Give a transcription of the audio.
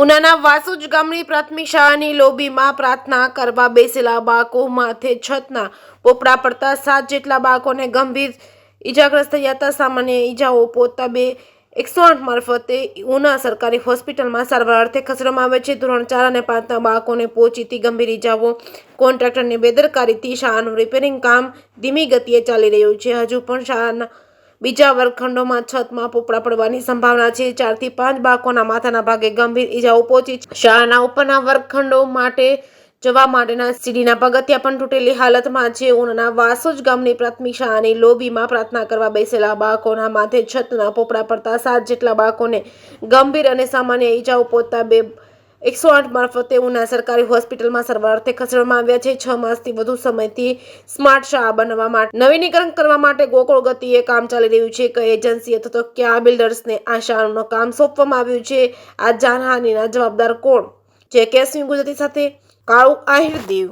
ઉનાના વાસુજ ગામની પ્રાથમિક શાળાની લોબીમાં પ્રાર્થના કરવા બેસેલા બાળકો માથે છતના પોપડા પડતા 7 જેટલા બાળકોને ગંભીર ઈજાગ્રસ્ત થયા હતા. સામાન્ય ઈજાઓ પહોંચતા 108 મારફતે ઉના સરકારી હોસ્પિટલમાં સારવાર અર્થે ખસેડવામાં આવે છે. ધોરણ 4 અને 5ના બાળકોને પહોંચી ગંભીર ઈજાઓ. કોન્ટ્રાક્ટરની બેદરકારીથી શાળાનું રિપેરિંગ કામ ધીમી ગતિએ ચાલી રહ્યું છે. હજુ પણ શાળાના બીજા વર્ગખંડોમાં છતમાં પોપડા પડવાની સંભાવના છે. 4 થી 5 બાળકોના માથાના ભાગે ગંભીર ઈજાઓ પહોંચી છે. શાળાના ઉપરના વર્ગખંડો માટે જવા માટેના સીડીના પગથિયા પણ તૂટેલી હાલતમાં છે. ઉનાના વાસોજ ગામની પ્રાથમિક શાળાની લોબીમાં પ્રાર્થના કરવા બેસેલા બાળકોના માથે છતના પોપડા પડતા 7 જેટલા બાળકોને ગંભીર અને સામાન્ય ઈજાઓ પહોંચતા 108 મારફતે ઉના સરકારી હોસ્પિટલમાં સારવાર અર્થે ખસેડવામાં આવ્યા છે. 6 માસથી વધુ સમયથી સ્માર્ટ શાળા બનાવવા માટે નવીનીકરણ કરવા માટે ગોકળ ગતિએ કામ ચાલી રહ્યું છે. કઈ એજન્સી અથવા તો કયા બિલ્ડર્સને આ શાળાનું કામ સોંપવામાં આવ્યું છે? આ જાનહાનિના જવાબદાર કોણ? જે કેસની ગુજરાતી સાથે કાળુ આહિર દેવ.